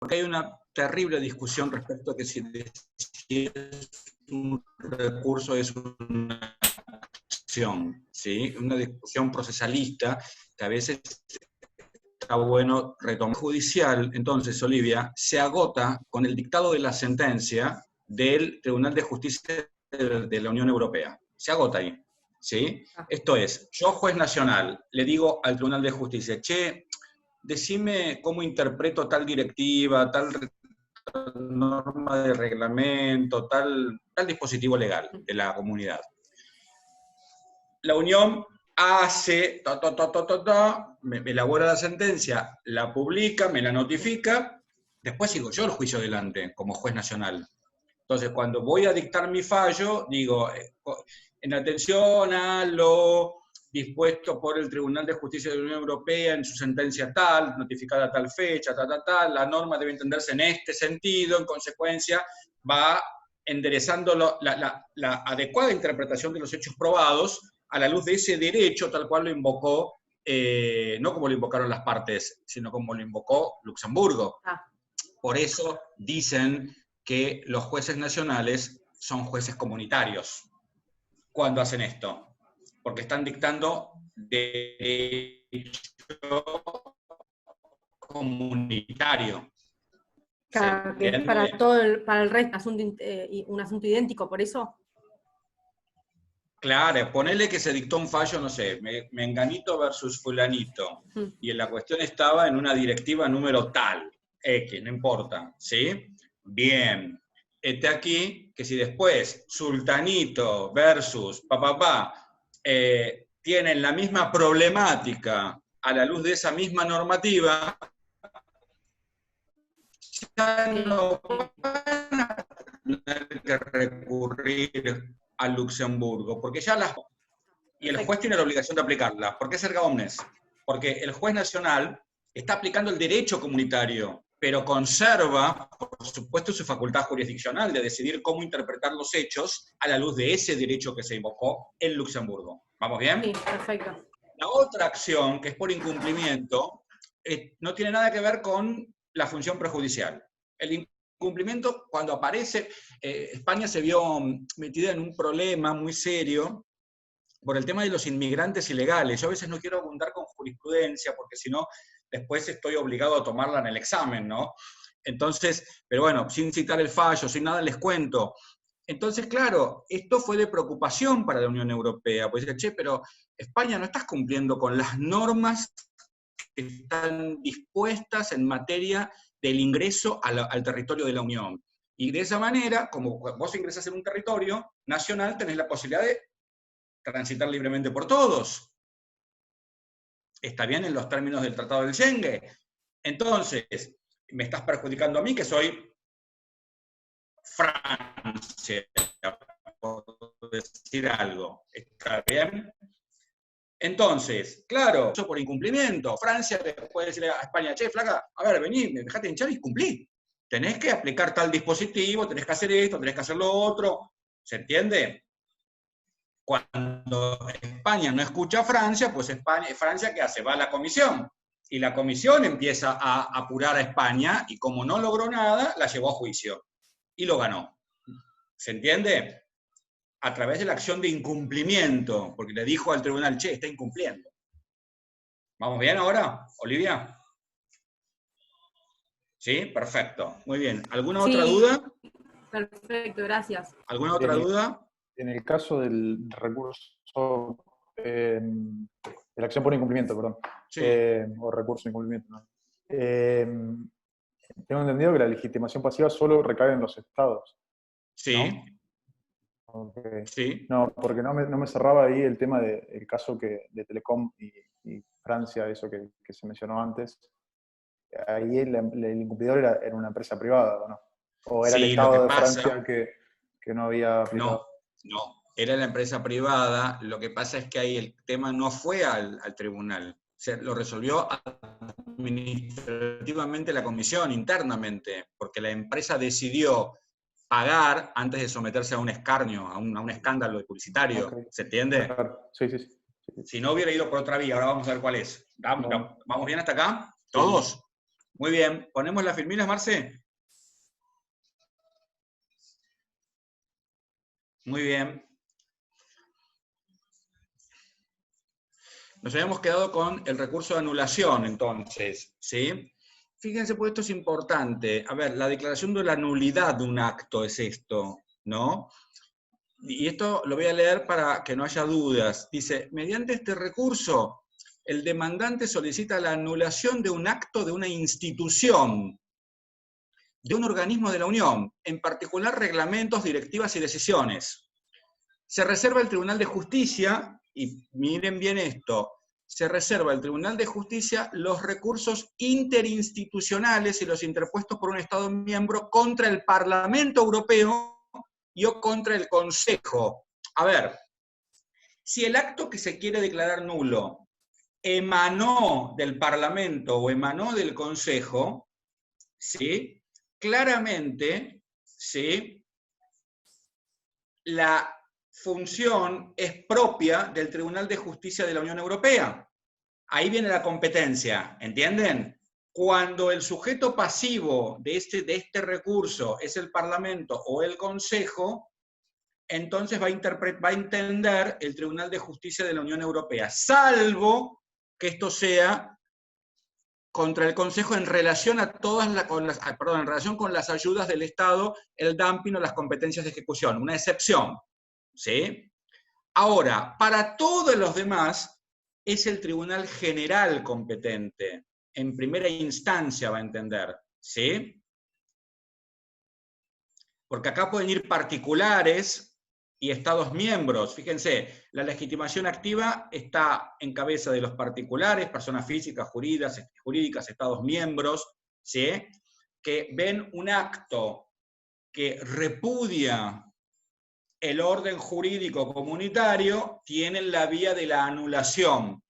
porque hay una terrible discusión respecto a que si es un recurso es una acción, ¿sí? Una discusión procesalista que a veces está bueno retomar. Judicial, entonces, Olivia, se agota con el dictado de la sentencia del Tribunal de Justicia de la Unión Europea. Se agota ahí, ¿sí? Esto es, yo, juez nacional, le digo al Tribunal de Justicia, che, decime cómo interpreto tal directiva, tal norma de reglamento, tal dispositivo legal de la comunidad. La Unión hace, me elabora la sentencia, la publica, me la notifica, después sigo yo el juicio adelante como juez nacional. Entonces, cuando voy a dictar mi fallo, digo, en atención a lo dispuesto por el Tribunal de Justicia de la Unión Europea en su sentencia tal, notificada a tal fecha, la norma debe entenderse en este sentido, en consecuencia va enderezando la adecuada interpretación de los hechos probados a la luz de ese derecho tal cual lo invocó, no como lo invocaron las partes, sino como lo invocó Luxemburgo. Por eso dicen que los jueces nacionales son jueces comunitarios cuando hacen esto, porque están dictando derecho comunitario. Claro, que es para para el resto un asunto idéntico, por eso. Claro, ponele que se dictó un fallo, no sé, menganito versus fulanito, y la cuestión estaba en una directiva número tal, X, no importa, ¿sí? Bien, aquí que si después sultanito versus tienen la misma problemática a la luz de esa misma normativa, ya no van a tener que recurrir a Luxemburgo, porque ya las... Y el juez tiene la obligación de aplicarla. ¿Por qué erga omnes? Porque el juez nacional está aplicando el derecho comunitario, pero conserva, por supuesto, su facultad jurisdiccional de decidir cómo interpretar los hechos a la luz de ese derecho que se invocó en Luxemburgo. ¿Vamos bien? Sí, perfecto. La otra acción, que es por incumplimiento, no tiene nada que ver con la función prejudicial. El incumplimiento, cuando aparece, España se vio metida en un problema muy serio por el tema de los inmigrantes ilegales. Yo a veces no quiero abundar con jurisprudencia, porque si no, después estoy obligado a tomarla en el examen, ¿no? Entonces, pero bueno, sin citar el fallo, sin nada, les cuento. Entonces, claro, esto fue de preocupación para la Unión Europea, pues dice, che, pero España no estás cumpliendo con las normas que están dispuestas en materia del ingreso al territorio de la Unión. Y de esa manera, como vos ingresás en un territorio nacional, tenés la posibilidad de transitar libremente por todos. Está bien en los términos del Tratado del Schengen. Entonces, me estás perjudicando a mí, que soy Francia, por decir algo. ¿Está bien? Entonces, claro, eso por incumplimiento. Francia le puede decirle a España, che, flaca, a ver, vení, dejate hinchar y cumplí. Tenés que aplicar tal dispositivo, tenés que hacer esto, tenés que hacer lo otro. ¿Se entiende? Cuando España no escucha a Francia, pues Francia, ¿qué hace? Va a la comisión. Y la comisión empieza a apurar a España, y como no logró nada, la llevó a juicio. Y lo ganó. ¿Se entiende? A través de la acción de incumplimiento, porque le dijo al tribunal, che, está incumpliendo. ¿Vamos bien ahora, Olivia? ¿Sí? Perfecto. Muy bien. ¿Alguna otra duda? Perfecto, gracias. ¿Alguna otra duda? En el caso del recurso, de la acción por incumplimiento, perdón, sí. O recurso de incumplimiento, ¿no? Tengo entendido que la legitimación pasiva solo recae en los estados. Sí. ¿No? Okay. Sí. No, porque no me cerraba ahí el tema del caso de Telecom y Francia, eso que se mencionó antes. Ahí el incumplidor era una empresa privada, ¿o no? ¿O era el Estado de Francia que no había aplicado? No, era la empresa privada. Lo que pasa es que ahí el tema no fue al tribunal. Se lo resolvió administrativamente la comisión, internamente, porque la empresa decidió pagar antes de someterse a un escarnio, a un escándalo publicitario. Okay. ¿Se entiende? Claro. Sí. Si no hubiera ido por otra vía, ahora vamos a ver cuál es. ¿Vamos bien hasta acá? ¿Todos? Muy bien. ¿Ponemos las filminas, Marce? Muy bien. Nos habíamos quedado con el recurso de anulación, entonces, ¿sí? Fíjense, pues esto es importante. A ver, la declaración de la nulidad de un acto es esto, ¿no? Y esto lo voy a leer para que no haya dudas. Dice, mediante este recurso, el demandante solicita la anulación de un acto de una institución, de un organismo de la Unión, en particular reglamentos, directivas y decisiones. Se reserva el Tribunal de Justicia, y miren bien esto, se reserva el Tribunal de Justicia los recursos interinstitucionales y los interpuestos por un Estado miembro contra el Parlamento Europeo y o contra el Consejo. A ver, si el acto que se quiere declarar nulo emanó del Parlamento o emanó del Consejo, ¿sí? Claramente, ¿sí? La función es propia del Tribunal de Justicia de la Unión Europea. Ahí viene la competencia, ¿entienden? Cuando el sujeto pasivo de este recurso es el Parlamento o el Consejo, entonces va a entender el Tribunal de Justicia de la Unión Europea, salvo que esto sea contra el Consejo en relación a en relación con las ayudas del Estado, el dumping o las competencias de ejecución, una excepción, ¿sí? Ahora, para todos los demás, es el Tribunal General competente, en primera instancia va a entender, ¿sí? Porque acá pueden ir particulares y Estados miembros. Fíjense, la legitimación activa está en cabeza de los particulares, personas físicas, jurídicas, Estados miembros, ¿sí? Que ven un acto que repudia el orden jurídico comunitario, tienen la vía de la anulación.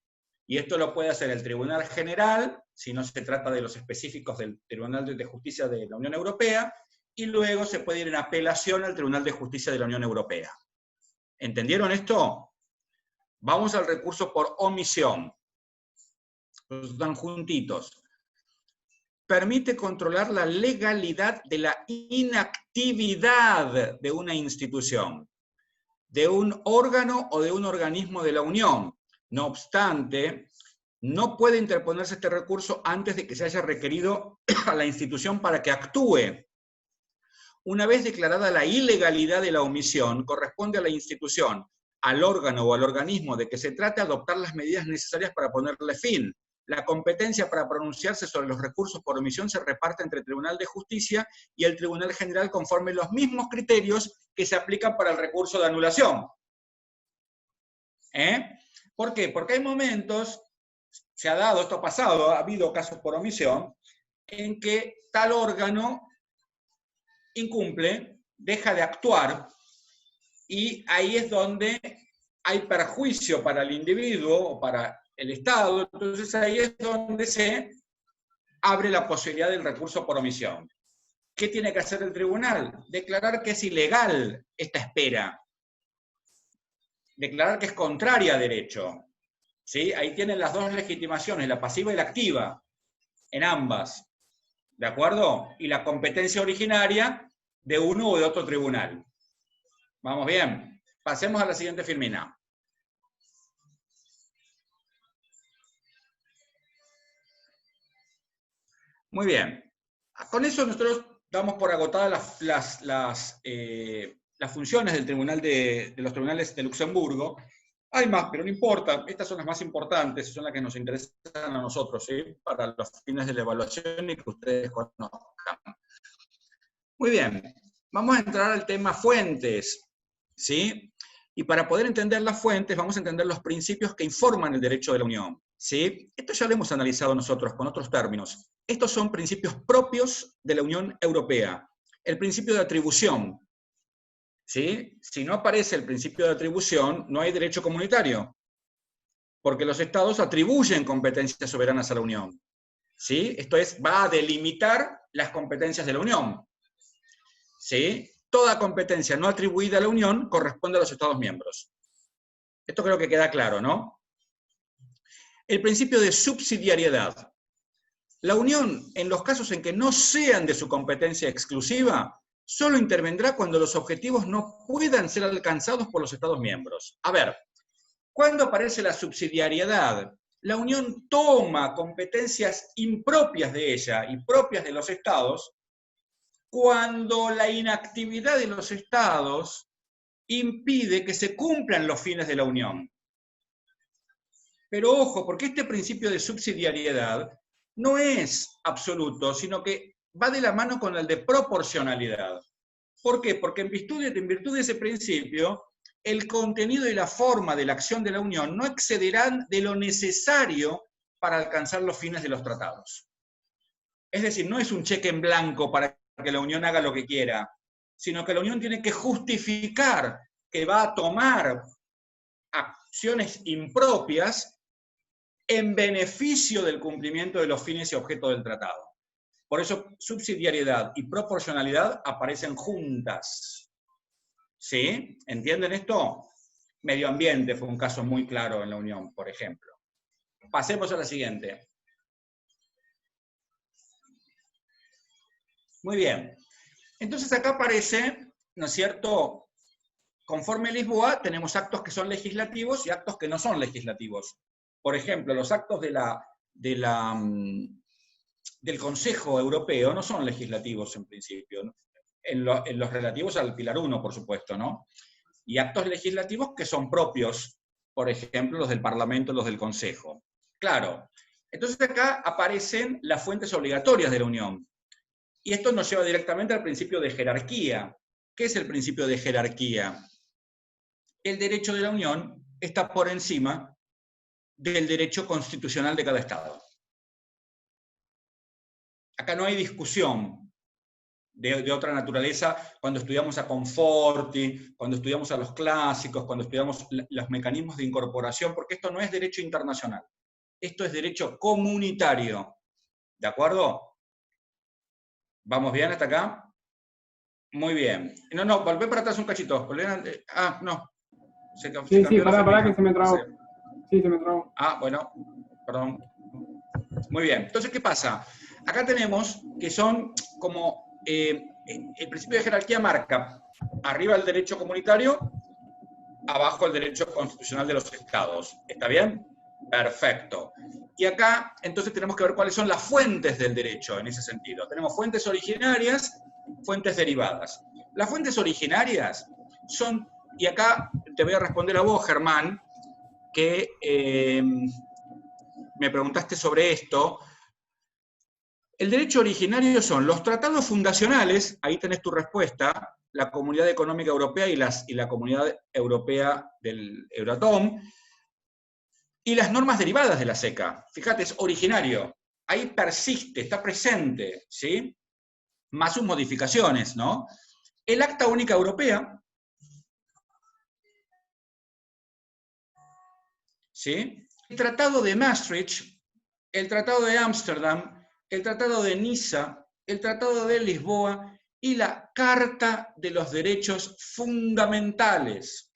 Y esto lo puede hacer el Tribunal General, si no se trata de los específicos del Tribunal de Justicia de la Unión Europea, y luego se puede ir en apelación al Tribunal de Justicia de la Unión Europea. ¿Entendieron esto? Vamos al recurso por omisión. Están juntitos. Permite controlar la legalidad de la inactividad de una institución, de un órgano o de un organismo de la Unión. No obstante, no puede interponerse este recurso antes de que se haya requerido a la institución para que actúe. Una vez declarada la ilegalidad de la omisión, corresponde a la institución, al órgano o al organismo de que se trate adoptar las medidas necesarias para ponerle fin. La competencia para pronunciarse sobre los recursos por omisión se reparte entre el Tribunal de Justicia y el Tribunal General conforme los mismos criterios que se aplican para el recurso de anulación. ¿Por qué? Porque hay momentos, se ha dado, esto ha pasado, ha habido casos por omisión, en que tal órgano incumple, deja de actuar, y ahí es donde hay perjuicio para el individuo o para el Estado, entonces ahí es donde se abre la posibilidad del recurso por omisión. ¿Qué tiene que hacer el tribunal? Declarar que es ilegal esta espera. Declarar que es contraria a derecho. ¿Sí? Ahí tienen las dos legitimaciones, la pasiva y la activa, en ambas. ¿De acuerdo? Y la competencia originaria de uno o de otro tribunal. ¿Vamos bien? Pasemos a la siguiente filmina. Muy bien. Con eso nosotros damos por agotadas las funciones del tribunal de los tribunales de Luxemburgo. Hay más, pero no importa. Estas son las más importantes y son las que nos interesan a nosotros, ¿sí? Para los fines de la evaluación y que ustedes conozcan. Muy bien. Vamos a entrar al tema fuentes, ¿sí? Y para poder entender las fuentes, vamos a entender los principios que informan el derecho de la Unión, ¿sí? Esto ya lo hemos analizado nosotros con otros términos. Estos son principios propios de la Unión Europea. El principio de atribución, ¿sí? Si no aparece el principio de atribución, no hay derecho comunitario, porque los estados atribuyen competencias soberanas a la Unión, ¿sí? Esto es, va a delimitar las competencias de la Unión, ¿sí? Toda competencia no atribuida a la Unión corresponde a los Estados miembros. Esto creo que queda claro, ¿no? El principio de subsidiariedad. La Unión, en los casos en que no sean de su competencia exclusiva, solo intervendrá cuando los objetivos no puedan ser alcanzados por los Estados miembros. A ver, ¿cuándo aparece la subsidiariedad? La Unión toma competencias impropias de ella y propias de los Estados cuando la inactividad de los Estados impide que se cumplan los fines de la Unión. Pero ojo, porque este principio de subsidiariedad no es absoluto, sino que va de la mano con el de proporcionalidad. ¿Por qué? Porque en virtud de ese principio, el contenido y la forma de la acción de la Unión no excederán de lo necesario para alcanzar los fines de los tratados. Es decir, no es un cheque en blanco para que la Unión haga lo que quiera, sino que la Unión tiene que justificar que va a tomar acciones impropias en beneficio del cumplimiento de los fines y objetos del tratado. Por eso, subsidiariedad y proporcionalidad aparecen juntas. ¿Sí? ¿Entienden esto? Medio ambiente fue un caso muy claro en la Unión, por ejemplo. Pasemos a la siguiente. Muy bien. Entonces acá aparece, ¿no es cierto? Conforme Lisboa, tenemos actos que son legislativos y actos que no son legislativos. Por ejemplo, los actos del Consejo Europeo no son legislativos en principio, ¿no? En los relativos al Pilar 1, por supuesto, ¿no? Y actos legislativos que son propios, por ejemplo, los del Parlamento, los del Consejo. Claro. Entonces acá aparecen las fuentes obligatorias de la Unión. Y esto nos lleva directamente al principio de jerarquía. ¿Qué es el principio de jerarquía? El derecho de la Unión está por encima del derecho constitucional de cada Estado. Acá no hay discusión de otra naturaleza cuando estudiamos a Conforti, cuando estudiamos a los clásicos, cuando estudiamos los mecanismos de incorporación, porque esto no es derecho internacional. Esto es derecho comunitario. ¿De acuerdo? ¿Vamos bien hasta acá? Muy bien. No, volvé para atrás un cachito. No. Sí, pará, que se me trabó. Sí, se me trabó. Bueno, perdón. Muy bien. Entonces, ¿qué pasa? Acá tenemos que son como el principio de jerarquía marca arriba el derecho comunitario, abajo el derecho constitucional de los estados. ¿Está bien? Perfecto. Y acá, entonces, tenemos que ver cuáles son las fuentes del derecho en ese sentido. Tenemos fuentes originarias, fuentes derivadas. Las fuentes originarias son, y acá te voy a responder a vos, Germán, que me preguntaste sobre esto. El derecho originario son los tratados fundacionales, ahí tenés tu respuesta, la Comunidad Económica Europea y la Comunidad Europea del Euratom, y las normas derivadas de la SECA. Fíjate, es originario. Ahí persiste, está presente, ¿sí? Más sus modificaciones, ¿no? El Acta Única Europea, ¿sí? El Tratado de Maastricht, el Tratado de Ámsterdam, el Tratado de Niza, el Tratado de Lisboa y la Carta de los Derechos Fundamentales.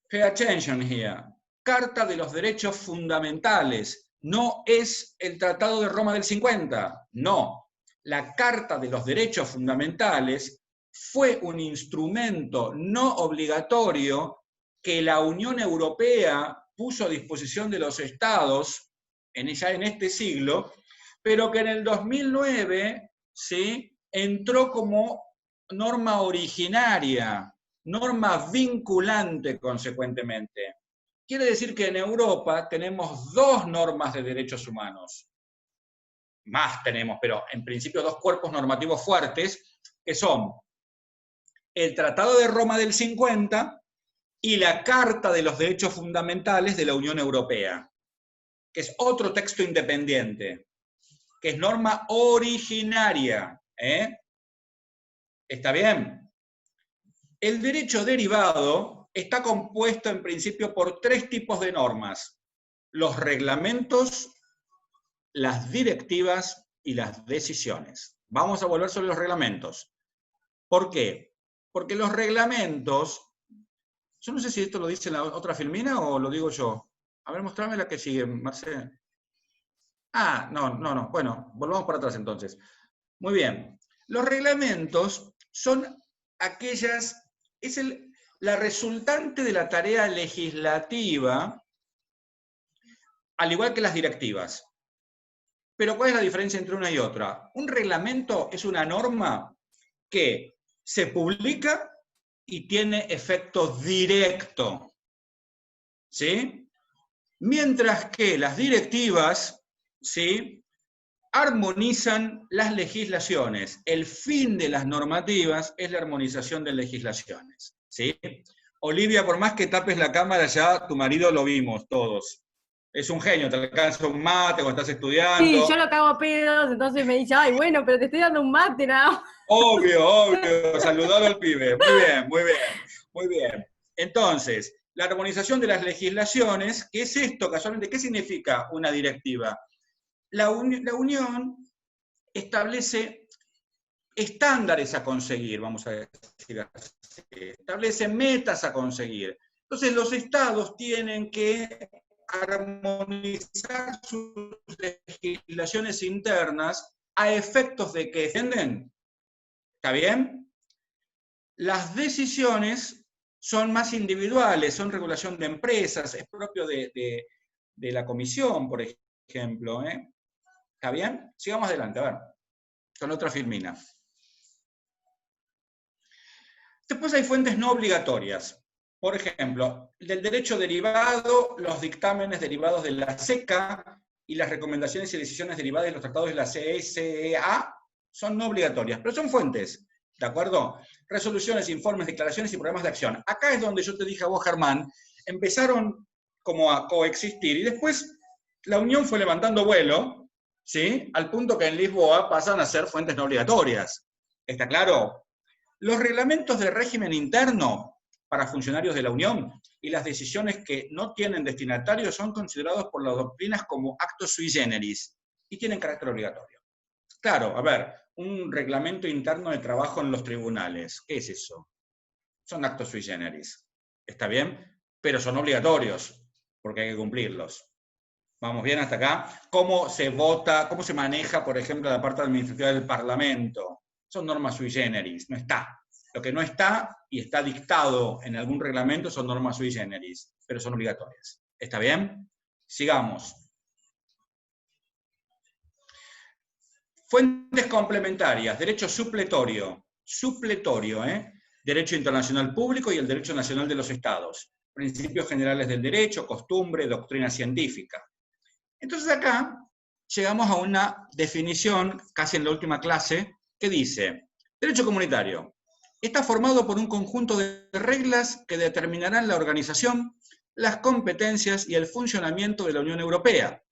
Pay attention here. Carta de los Derechos Fundamentales. No es el Tratado de Roma del 50, no. La Carta de los Derechos Fundamentales fue un instrumento no obligatorio que la Unión Europea puso a disposición de los estados ya en este siglo, pero que en el 2009, ¿sí?, entró como norma originaria, norma vinculante consecuentemente. Quiere decir que en Europa tenemos dos normas de derechos humanos. Más tenemos, pero en principio dos cuerpos normativos fuertes, que son el Tratado de Roma del 50 y la Carta de los Derechos Fundamentales de la Unión Europea, que es otro texto independiente, que es norma originaria. ¿Está bien? El derecho derivado está compuesto en principio por tres tipos de normas: los reglamentos, las directivas y las decisiones. Vamos a volver sobre los reglamentos. ¿Por qué? Porque los reglamentos, yo no sé si esto lo dice la otra filmina o lo digo yo. A ver, mostrame la que sigue, Marcelo. No. Bueno, volvamos para atrás entonces. Muy bien. Los reglamentos son la resultante de la tarea legislativa, al igual que las directivas. Pero ¿cuál es la diferencia entre una y otra? Un reglamento es una norma que se publica y tiene efecto directo, ¿sí? Mientras que las directivas, ¿sí?, armonizan las legislaciones. El fin de las normativas es la armonización de legislaciones, ¿sí? Olivia, por más que tapes la cámara ya, tu marido lo vimos todos. Es un genio, te alcanza un mate cuando estás estudiando. Sí, yo lo cago a pedos, entonces me dice, ay, bueno, pero te estoy dando un mate, nada. Obvio, saludalo al pibe. Muy bien. Entonces, la armonización de las legislaciones, ¿qué es esto casualmente? ¿Qué significa una directiva? La Unión establece estándares a conseguir, vamos a decir así, establece metas a conseguir. Entonces los estados tienen que armonizar sus legislaciones internas a efectos de que defienden. ¿Está bien? Las decisiones son más individuales, son regulación de empresas, es propio de la comisión, por ejemplo. ¿Está bien? Sigamos adelante, a ver, con otra filmina. Después hay fuentes no obligatorias. Por ejemplo, del derecho derivado, los dictámenes derivados de la SECA y las recomendaciones y decisiones derivadas de los tratados de la CSEA son no obligatorias, pero son fuentes, ¿de acuerdo? Resoluciones, informes, declaraciones y programas de acción. Acá es donde yo te dije a vos, Germán, empezaron como a coexistir y después la Unión fue levantando vuelo, ¿sí?, al punto que en Lisboa pasan a ser fuentes no obligatorias. ¿Está claro? Los reglamentos de régimen interno para funcionarios de la Unión y las decisiones que no tienen destinatarios son considerados por las doctrinas como actos sui generis y tienen carácter obligatorio. Claro, a ver, un reglamento interno de trabajo en los tribunales, ¿qué es eso? Son actos sui generis, ¿está bien? Pero son obligatorios, porque hay que cumplirlos. ¿Vamos bien hasta acá? ¿Cómo se vota, cómo se maneja, por ejemplo, la parte administrativa del Parlamento? Son normas sui generis, no está. Lo que no está y está dictado en algún reglamento son normas sui generis, pero son obligatorias. ¿Está bien? Sigamos. Fuentes complementarias, derecho supletorio. Supletorio, derecho internacional público y el derecho nacional de los estados. Principios generales del derecho, costumbre, doctrina científica. Entonces acá llegamos a una definición, casi en la última clase, que dice, derecho comunitario. Está formado por un conjunto de reglas que determinarán la organización, las competencias y el funcionamiento de la Unión Europea.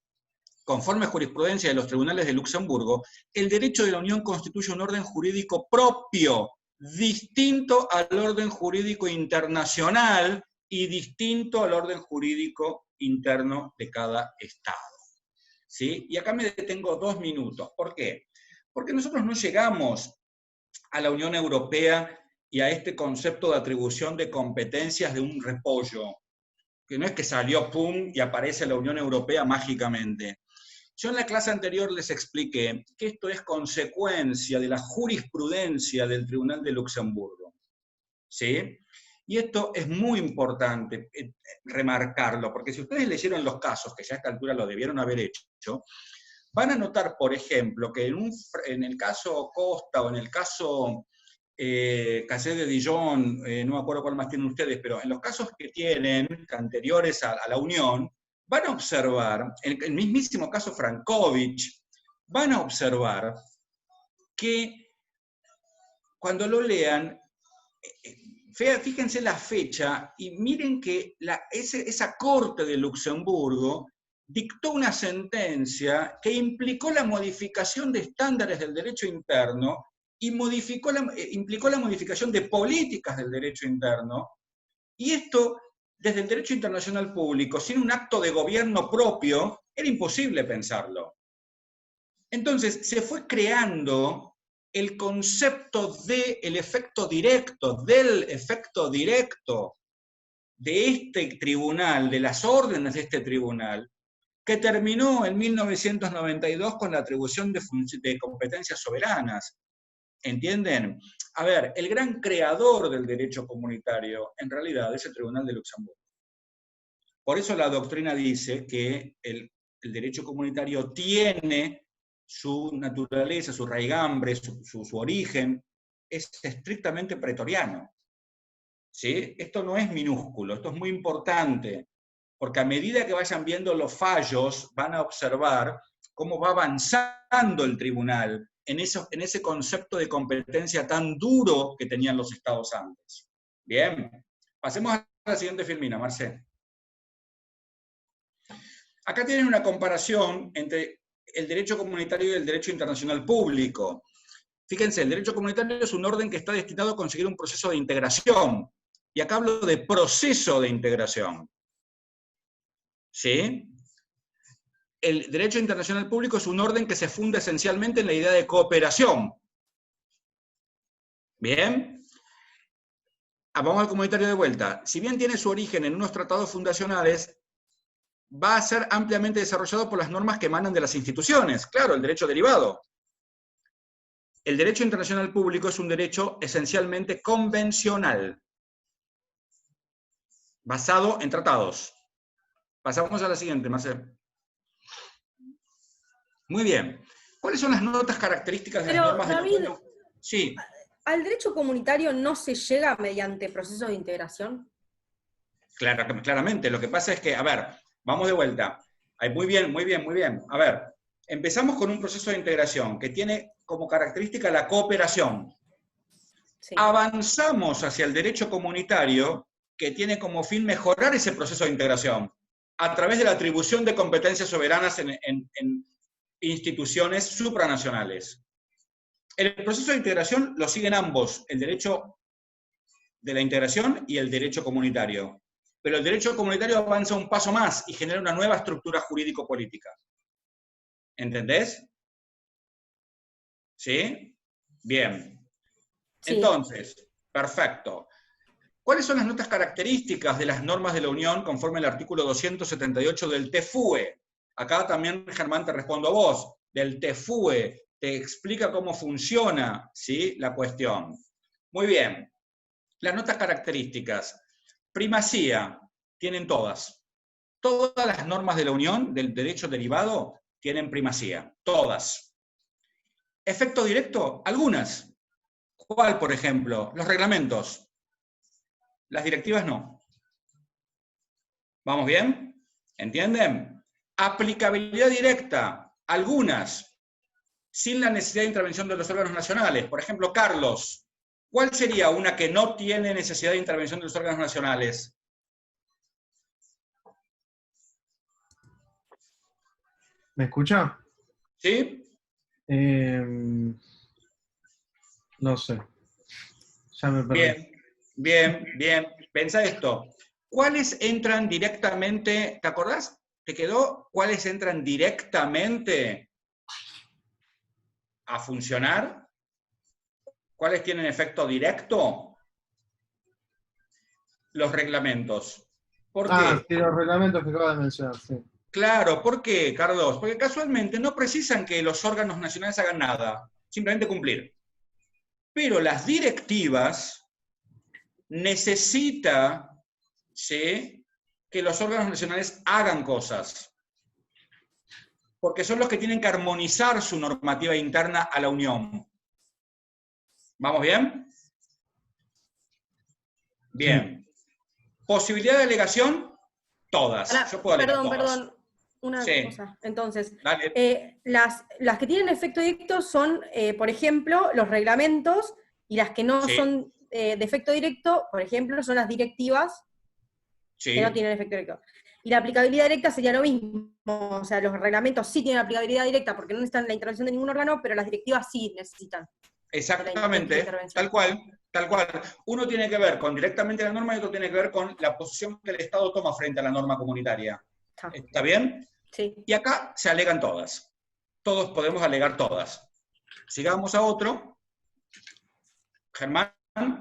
Conforme a jurisprudencia de los tribunales de Luxemburgo, el derecho de la Unión constituye un orden jurídico propio, distinto al orden jurídico internacional y distinto al orden jurídico interno de cada Estado. ¿Sí? Y acá me detengo 2 minutos. ¿Por qué? Porque nosotros no llegamos a la Unión Europea y a este concepto de atribución de competencias de un repollo, que no es que salió pum y aparece la Unión Europea mágicamente. Yo en la clase anterior les expliqué que esto es consecuencia de la jurisprudencia del Tribunal de Luxemburgo, ¿sí? Y esto es muy importante remarcarlo, porque si ustedes leyeron los casos, que ya a esta altura lo debieron haber hecho, van a notar, por ejemplo, que en el caso Costa o en el caso Cassé de Dijon, no me acuerdo cuál más tienen ustedes, pero en los casos que tienen, anteriores a la Unión, van a observar, en el mismísimo caso Frankovich, van a observar que cuando lo lean, fíjense la fecha y miren que esa Corte de Luxemburgo dictó una sentencia que implicó la modificación de estándares del derecho interno y implicó la modificación de políticas del derecho interno, y esto, desde el derecho internacional público, sin un acto de gobierno propio, era imposible pensarlo. Entonces, se fue creando el concepto del efecto directo de este tribunal, de las órdenes de este tribunal, que terminó en 1992 con la atribución de competencias soberanas. ¿Entienden? A ver, el gran creador del derecho comunitario, en realidad, es el Tribunal de Luxemburgo. Por eso la doctrina dice que el derecho comunitario tiene su naturaleza, su raigambre, su origen, es estrictamente pretoriano. ¿Sí? Esto no es minúsculo, esto es muy importante, porque a medida que vayan viendo los fallos, van a observar cómo va avanzando el tribunal en ese concepto de competencia tan duro que tenían los estados antes. Bien, pasemos a la siguiente filmina, Marcel. Acá tienen una comparación entre el derecho comunitario y el derecho internacional público. Fíjense, el derecho comunitario es un orden que está destinado a conseguir un proceso de integración. Y acá hablo de proceso de integración. ¿Sí? El derecho internacional público es un orden que se funda esencialmente en la idea de cooperación. ¿Bien? Vamos al comunitario de vuelta. Si bien tiene su origen en unos tratados fundacionales, va a ser ampliamente desarrollado por las normas que emanan de las instituciones. Claro, el derecho derivado. El derecho internacional público es un derecho esencialmente convencional, basado en tratados. Pasamos a la siguiente, Marcel. Muy bien. ¿Cuáles son las notas características de las normas de David, la... Sí. ¿Al derecho comunitario no se llega mediante procesos de integración? Claramente. Lo que pasa es que, a ver, vamos de vuelta. Muy bien, muy bien, muy bien. A ver, empezamos con un proceso de integración que tiene como característica la cooperación. Sí. Avanzamos hacia el derecho comunitario que tiene como fin mejorar ese proceso de integración a través de la atribución de competencias soberanas en instituciones supranacionales. El proceso de integración lo siguen ambos, el derecho de la integración y el derecho comunitario. Pero el derecho comunitario avanza un paso más y genera una nueva estructura jurídico-política. ¿Entendés? ¿Sí? Bien. Sí. Entonces, perfecto. ¿Cuáles son las notas características de las normas de la Unión conforme al artículo 278 del TFUE? Acá también, Germán, te respondo a vos. Del TFUE, te explica cómo funciona, ¿sí?, la cuestión. Muy bien. Las notas características. Primacía, tienen todas. Todas las normas de la Unión, del derecho derivado, tienen primacía. Todas. Efecto directo, algunas. ¿Cuál, por ejemplo? Los reglamentos. Las directivas no. ¿Vamos bien? ¿Entienden? Aplicabilidad directa, algunas, sin la necesidad de intervención de los órganos nacionales. Por ejemplo, Carlos, ¿cuál sería una que no tiene necesidad de intervención de los órganos nacionales? ¿Me escucha? ¿Sí? No sé. Ya me perdí. Bien, bien, bien. Pensa esto. ¿Cuáles entran directamente? ¿Te acordás? ¿Te quedó? ¿Cuáles entran directamente a funcionar? ¿Cuáles tienen efecto directo? Los reglamentos. ¿Por qué? Sí, los reglamentos que acabas de mencionar, sí. Claro, ¿por qué, Carlos? Porque casualmente no precisan que los órganos nacionales hagan nada, simplemente cumplir. Pero las directivas necesitan, ¿sí?, que los órganos nacionales hagan cosas. Porque son los que tienen que armonizar su normativa interna a la Unión. ¿Vamos bien? Bien. ¿Posibilidad de alegación? Todas. Yo puedo alegar todas. Perdón. Una cosa. Entonces, dale. Las que tienen efecto directo son, por ejemplo, los reglamentos, y las que no son de efecto directo, por ejemplo, son las directivas que no tienen efecto directo. Y la aplicabilidad directa sería lo mismo. O sea, los reglamentos sí tienen aplicabilidad directa porque no necesitan la intervención de ningún órgano, pero las directivas sí necesitan. Exactamente, tal cual, tal cual. Uno tiene que ver con directamente la norma y otro tiene que ver con la posición que el Estado toma frente a la norma comunitaria. ¿Está bien? Sí. Y acá se alegan todas. Todos podemos alegar todas. Sigamos a otro. Germán,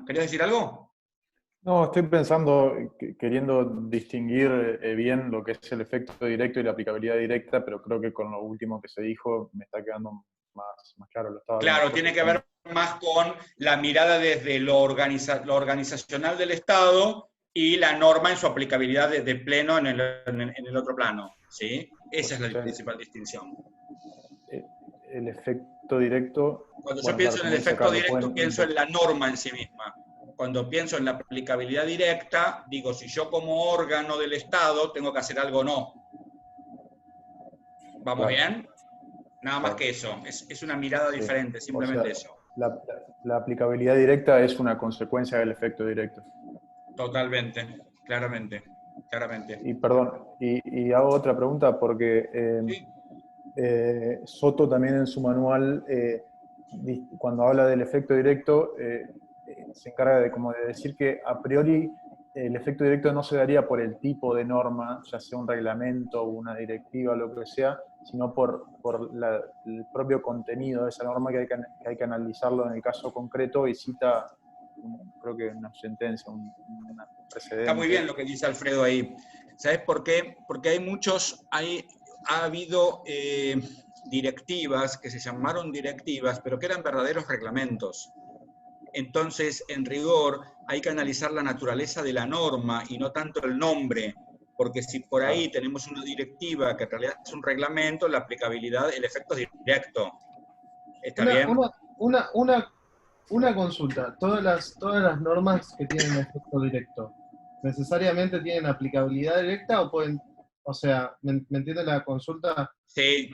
¿querías decir algo? No, estoy pensando, queriendo distinguir bien lo que es el efecto directo y la aplicabilidad directa, pero creo que con lo último que se dijo me está quedando más claro. Lo estaba Claro, tiene que ver más con la mirada desde lo organizacional del Estado y la norma en su aplicabilidad de pleno en el otro plano, ¿sí? Esa es la principal distinción. El efecto directo... Cuando yo pienso en el efecto directo, pienso en la norma en sí misma. Cuando pienso en la aplicabilidad directa, digo, si yo como órgano del Estado tengo que hacer algo o no. ¿Vamos bien? Nada más que eso. Es una mirada diferente, simplemente eso. La aplicabilidad directa es una consecuencia del efecto directo. Totalmente, claramente. Y perdón, y hago otra pregunta porque Sí. Soto también en su manual, cuando habla del efecto directo, se encarga de decir que a priori el efecto directo no se daría por el tipo de norma, ya sea un reglamento, una directiva, lo que sea, sino por el propio contenido de esa norma que hay que analizarlo en el caso concreto, y cita, creo que una sentencia, un precedente. Está muy bien lo que dice Alfredo ahí. ¿Sabes por qué? Porque ha habido directivas que se llamaron directivas, pero que eran verdaderos reglamentos. Entonces, en rigor, hay que analizar la naturaleza de la norma y no tanto el nombre, porque si por ahí tenemos una directiva que en realidad es un reglamento, la aplicabilidad, el efecto es directo. ¿Está bien? Una consulta. Todas las normas que tienen efecto directo, ¿necesariamente tienen aplicabilidad directa o pueden, o sea, ¿me entiende la consulta? Sí.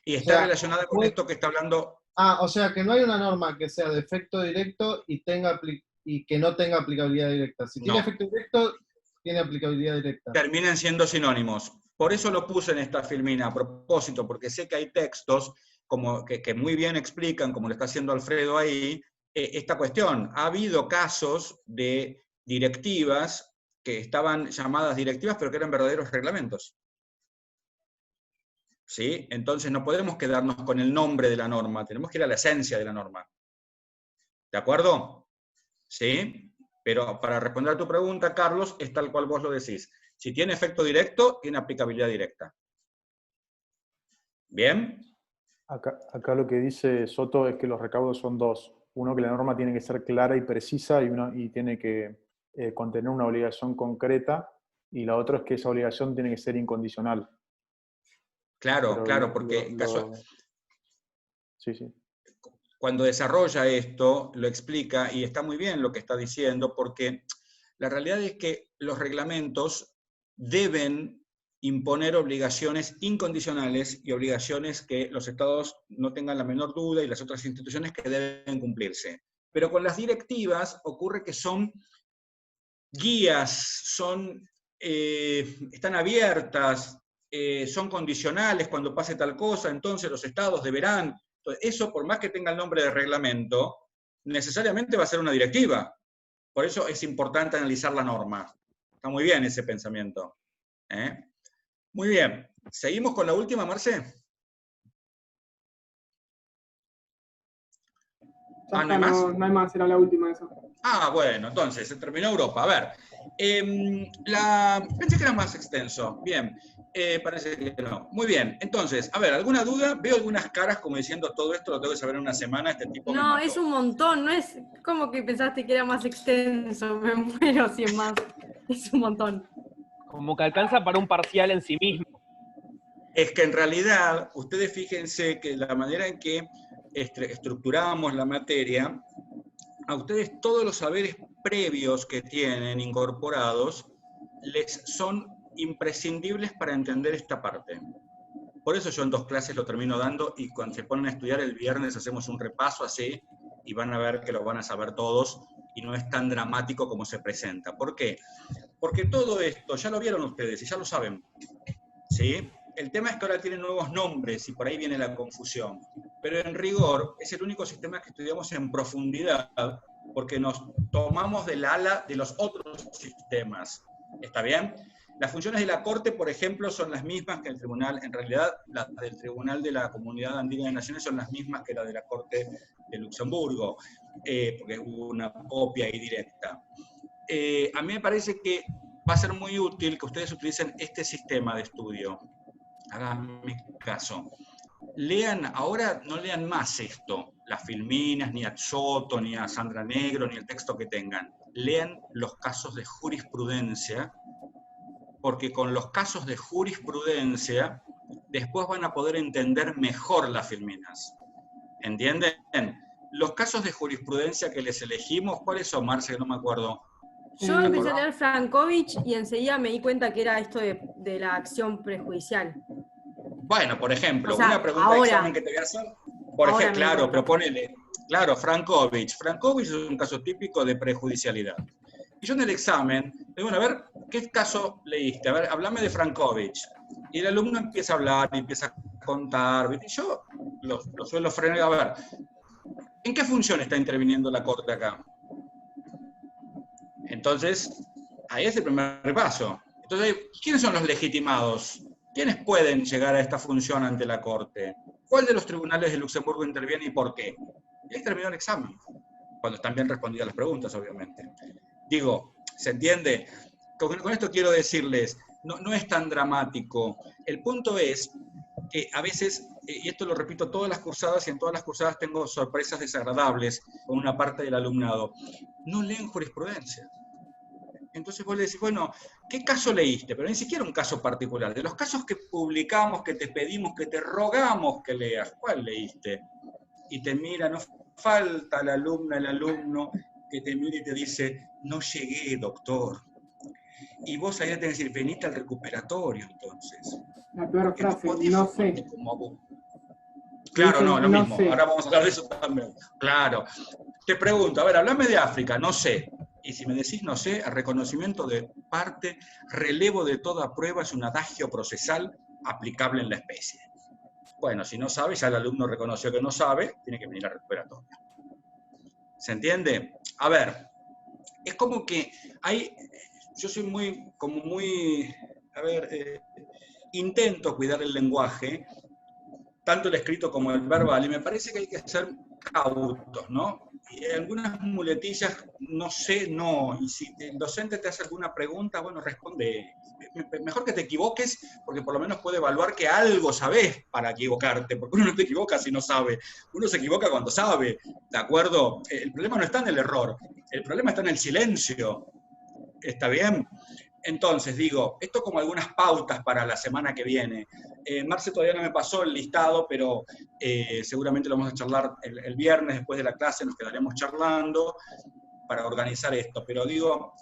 Y está relacionada con esto que está hablando. O sea, que no hay una norma que sea de efecto directo y que no tenga aplicabilidad directa. Si tiene efecto directo, tiene aplicabilidad directa. Terminan siendo sinónimos. Por eso lo puse en esta filmina a propósito, porque sé que hay textos que muy bien explican, como lo está haciendo Alfredo ahí, esta cuestión. Ha habido casos de directivas que estaban llamadas directivas, pero que eran verdaderos reglamentos. ¿Sí? Entonces no podemos quedarnos con el nombre de la norma, tenemos que ir a la esencia de la norma. ¿De acuerdo? ¿Sí? Pero para responder a tu pregunta, Carlos, es tal cual vos lo decís. Si tiene efecto directo, tiene aplicabilidad directa. ¿Bien? Acá lo que dice Soto es que los recaudos son dos. Uno, que la norma tiene que ser clara y precisa y tiene que contener una obligación concreta, y la otra es que esa obligación tiene que ser incondicional. Claro, porque sí. Cuando desarrolla esto, lo explica y está muy bien lo que está diciendo, porque la realidad es que los reglamentos deben imponer obligaciones incondicionales y obligaciones que los estados no tengan la menor duda y las otras instituciones que deben cumplirse. Pero con las directivas ocurre que son guías, están abiertas, son condicionales cuando pase tal cosa, entonces los estados deberán. Entonces, eso, por más que tenga el nombre de reglamento, necesariamente va a ser una directiva. Por eso es importante analizar la norma. Está muy bien ese pensamiento. Muy bien. ¿Seguimos con la última, Marce? ¿no hay más? No hay más, era la última esa. Bueno, entonces, se terminó Europa. A ver, pensé que era más extenso. Bien, parece que no. Muy bien, entonces, a ver, ¿alguna duda? Veo algunas caras como diciendo todo esto lo tengo que saber en una semana, este tipo me mató. Es un montón, no es como que pensaste que era más extenso, me muero si es más. Es un montón. Como que alcanza para un parcial en sí mismo. Es que en realidad, ustedes fíjense que la manera en que estructuramos la materia, a ustedes todos los saberes previos que tienen incorporados les son imprescindibles para entender esta parte. Por eso yo en 2 clases lo termino dando, y cuando se ponen a estudiar el viernes hacemos un repaso así y van a ver que lo van a saber todos y no es tan dramático como se presenta. ¿Por qué? Porque todo esto ya lo vieron ustedes y ya lo saben, ¿sí? El tema es que ahora tienen nuevos nombres y por ahí viene la confusión. Pero en rigor es el único sistema que estudiamos en profundidad porque nos tomamos del ala de los otros sistemas. ¿Está bien? Las funciones de la Corte, por ejemplo, son las mismas que el Tribunal, en realidad las del Tribunal de la Comunidad Andina de Naciones son las mismas que las de la Corte de Luxemburgo, porque hubo una copia ahí directa. a mí me parece que va a ser muy útil que ustedes utilicen este sistema de estudio. Háganme caso. Lean, ahora no lean más esto, las filminas, ni a Soto, ni a Sandra Negro, ni el texto que tengan. Lean los casos de jurisprudencia, porque con los casos de jurisprudencia después van a poder entender mejor las filminas. ¿Entienden? Los casos de jurisprudencia que les elegimos, ¿cuáles son, Marce? Que no me acuerdo. Yo empecé a leer Frankovich y enseguida me di cuenta que era esto de la acción prejudicial. Bueno, por ejemplo, o sea, una pregunta de examen que te voy a hacer. Por ejemplo, claro, propónele. Claro, Frankovich. Frankovich es un caso típico de prejudicialidad. Y yo en el examen, digo, a ver, ¿qué caso leíste? A ver, hablame de Frankovich. Y el alumno empieza a hablar, y empieza a contar. Y yo lo suelo frenar. A ver, ¿en qué función está interviniendo la Corte acá? Entonces, ahí es el primer paso. Entonces, ¿quiénes son los legitimados? ¿Quiénes pueden llegar a esta función ante la Corte? ¿Cuál de los tribunales de Luxemburgo interviene y por qué? Y ahí terminó el examen, cuando están bien respondidas las preguntas, obviamente. Digo, ¿se entiende? Con esto quiero decirles, no es tan dramático. El punto es que a veces, y esto lo repito todas las cursadas, y en todas las cursadas tengo sorpresas desagradables con una parte del alumnado, no leen jurisprudencia. Entonces vos le decís, bueno, ¿qué caso leíste? Pero ni siquiera un caso particular. De los casos que publicamos, que te pedimos, que te rogamos que leas, ¿cuál leíste? Y te mira, no falta la alumna, el alumno, que te mira y te dice, no llegué, doctor. Y vos ahí tenés que decir, venite al recuperatorio, entonces. La peor frase, no sé. Claro, no, lo mismo. Sé. Ahora vamos a hablar de eso también. Claro. Te pregunto, a ver, hablame de África, no sé. Y si me decís no sé, el reconocimiento de parte, relevo de toda prueba es un adagio procesal aplicable en la especie. Bueno, si no sabe, ya el alumno reconoció que no sabe, tiene que venir al recuperatorio. ¿Se entiende? A ver, es como que yo soy intento cuidar el lenguaje, tanto el escrito como el verbal, y me parece que hay que ser cautos, ¿no? Y algunas muletillas, no sé, no. Y si el docente te hace alguna pregunta, bueno, responde. Mejor que te equivoques, porque por lo menos puede evaluar que algo sabés para equivocarte, porque uno no te equivoca si no sabe. Uno se equivoca cuando sabe, ¿de acuerdo? El problema no está en el error, el problema está en el silencio. ¿Está bien? Entonces, digo, esto como algunas pautas para la semana que viene. Marce todavía no me pasó el listado, pero seguramente lo vamos a charlar el viernes, después de la clase nos quedaremos charlando para organizar esto. Pero digo,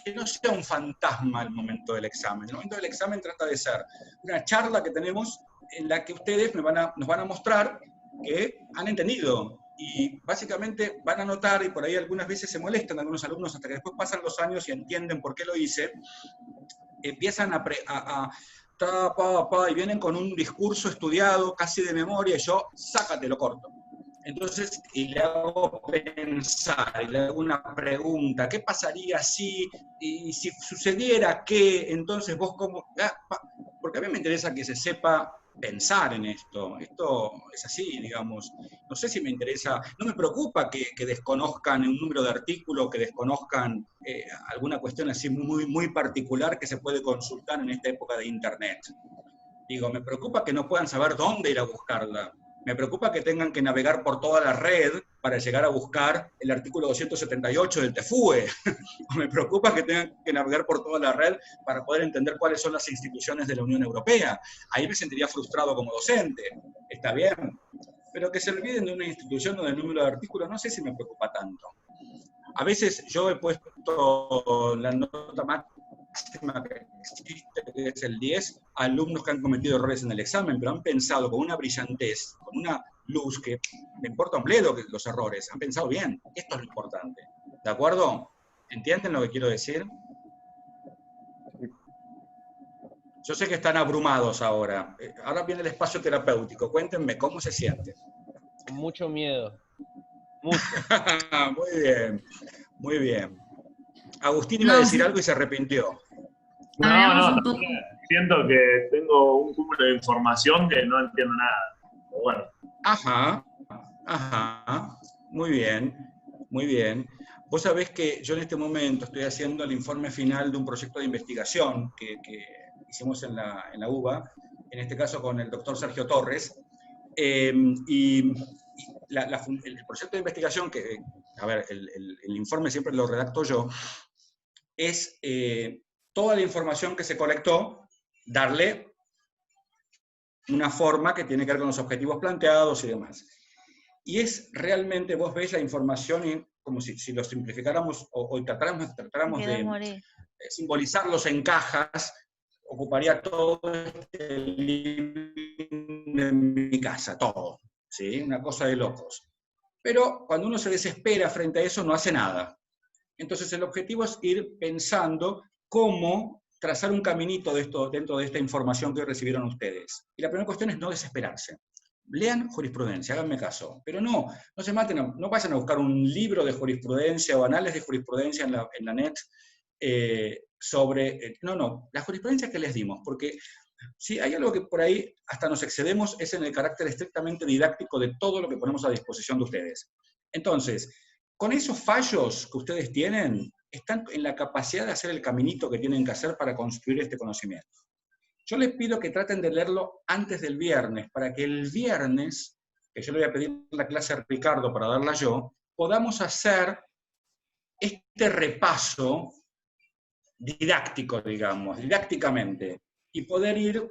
que no sea un fantasma el momento del examen. El momento del examen trata de ser una charla que tenemos en la que ustedes nos van a mostrar que han entendido. Y básicamente van a notar, y por ahí algunas veces se molestan algunos alumnos hasta que después pasan los años y entienden por qué lo hice, empiezan y vienen con un discurso estudiado, casi de memoria, y yo, sácate, lo corto. Entonces, y le hago pensar, y le hago una pregunta, ¿qué pasaría si, y si sucediera que, entonces vos cómo? Porque a mí me interesa que se sepa pensar en esto. Esto es así, digamos. No sé si me interesa, no me preocupa que desconozcan un número de artículos, que desconozcan alguna cuestión así muy, muy particular que se puede consultar en esta época de Internet. Digo, me preocupa que no puedan saber dónde ir a buscarla. Me preocupa que tengan que navegar por toda la red para llegar a buscar el artículo 278 del TFUE. Me preocupa que tengan que navegar por toda la red para poder entender cuáles son las instituciones de la Unión Europea. Ahí me sentiría frustrado como docente. Está bien. Pero que se olviden de una institución o del número de artículos, no sé si me preocupa tanto. A veces yo he puesto la nota máxima que existe, que es el 10, a alumnos que han cometido errores en el examen, pero han pensado con una brillantez, con una luz que me importa un bledo los errores, han pensado bien, esto es lo importante. ¿De acuerdo? ¿Entienden lo que quiero decir? Yo sé que están abrumados ahora. Ahora viene el espacio terapéutico. Cuéntenme, ¿cómo se sienten? Con mucho miedo. Mucho. Muy bien, muy bien. Agustín iba a decir algo y se arrepintió. No, siento que tengo un cúmulo de información que no entiendo nada. Pero bueno. Ajá, muy bien, muy bien. vos sabés que yo en este momento estoy haciendo el informe final de un proyecto de investigación que hicimos en la UBA, en este caso con el doctor Sergio Torres, y el proyecto de investigación, que, a ver, el informe siempre lo redacto yo, es toda la información que se colectó, darle una forma que tiene que ver con los objetivos planteados y demás. Y es realmente, vos ves la información y como si lo simplificáramos o tratáramos de simbolizarlos en cajas, ocuparía todo este living de mi casa, todo, ¿sí? Una cosa de locos. Pero cuando uno se desespera frente a eso, no hace nada. Entonces el objetivo es ir pensando cómo trazar un caminito de esto, dentro de esta información que recibieron ustedes. Y la primera cuestión es no desesperarse. Lean jurisprudencia, háganme caso, pero no se maten, no vayan a buscar un libro de jurisprudencia o anales de jurisprudencia en la net sobre... no, la jurisprudencia que les dimos, porque si hay algo que por ahí hasta nos excedemos es en el carácter estrictamente didáctico de todo lo que ponemos a disposición de ustedes. Entonces, con esos fallos que ustedes tienen, están en la capacidad de hacer el caminito que tienen que hacer para construir este conocimiento. Yo les pido que traten de leerlo antes del viernes, para que el viernes, que yo le voy a pedir la clase a Ricardo para darla yo, podamos hacer este repaso didáctico, digamos, didácticamente, y poder ir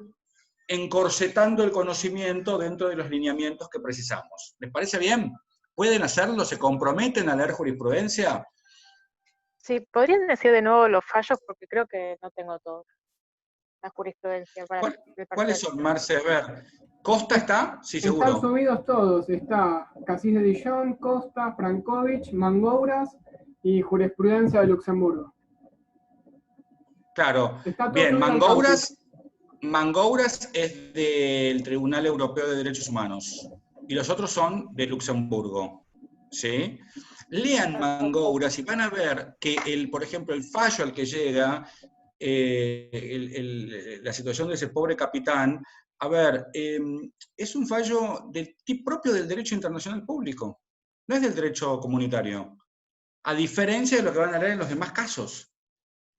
encorsetando el conocimiento dentro de los lineamientos que precisamos. ¿Les parece bien? ¿Pueden hacerlo? ¿Se comprometen a leer jurisprudencia? Sí, ¿podrían decir de nuevo los fallos? Porque creo que no tengo todo. La jurisprudencia. ¿Cuáles son, Marce? A ver, ¿Costa está? Sí, seguro. Están subidos todos. Está Cassis de Dijon, Costa, Frankovich, Mangouras y jurisprudencia de Luxemburgo. Claro. Bien, Mangouras es del Tribunal Europeo de Derechos Humanos y los otros son de Luxemburgo. ¿Sí? Lean Mangouras y van a ver que, por ejemplo, el fallo al que llega... la situación de ese pobre capitán, a ver, es un fallo propio del derecho internacional público, no es del derecho comunitario, a diferencia de lo que van a leer en los demás casos,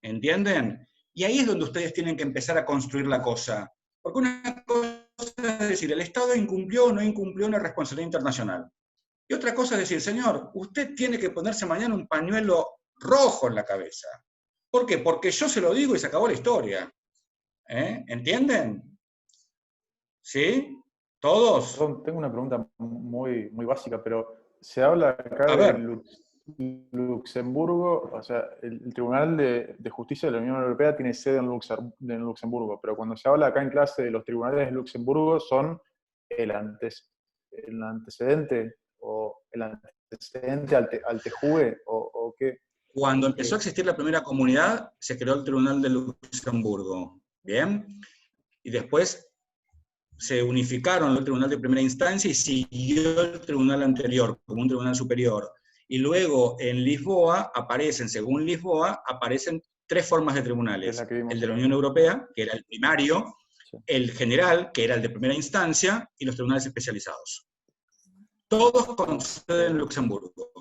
¿entienden? Y ahí es donde ustedes tienen que empezar a construir la cosa, porque una cosa es decir, el Estado incumplió o no incumplió una responsabilidad internacional, y otra cosa es decir, señor, usted tiene que ponerse mañana un pañuelo rojo en la cabeza. ¿Por qué? Porque yo se lo digo y se acabó la historia. ¿Entienden? ¿Sí? ¿Todos? Tengo una pregunta muy, muy básica, pero se habla acá de Luxemburgo, o sea, el Tribunal de Justicia de la Unión Europea tiene sede en Luxemburgo, pero cuando se habla acá en clase de los tribunales de Luxemburgo son el antecedente o el antecedente al TJUE o qué. Cuando empezó a existir la primera comunidad, se creó el Tribunal de Luxemburgo, ¿bien? Y después se unificaron el Tribunal de Primera Instancia y siguió el tribunal anterior como un tribunal superior. Y luego en Lisboa según Lisboa, aparecen 3 formas de tribunales. El de la Unión Europea, que era el primario, sí. El general, que era el de primera instancia, y los tribunales especializados. Todos con sede en Luxemburgo.